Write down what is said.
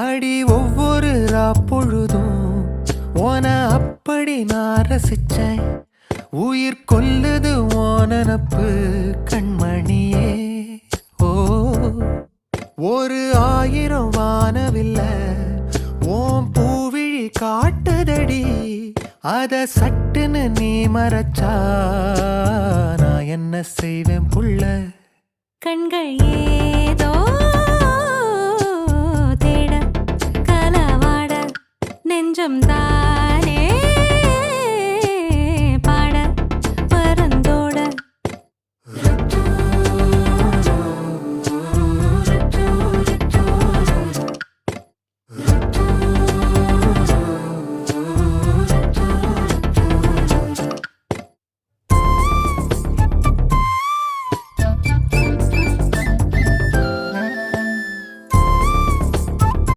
அடி ஒவ்வொரு பொழுதும் ஓன அப்படி நான் ரசிச்சேன். உயிர் கொல்லுது ஓனனப்பு கண்மணியே. ஓ ஒரு 1000 வானவில்ல ஓம் பூவிழி காட்டுதடி. அத சட்டுன்னு நீ மறைச்சா நான் என்ன செய்வேன் புள்ள. கண்கள் ஏதோ தேட களவாட நெஞ்சம் தான்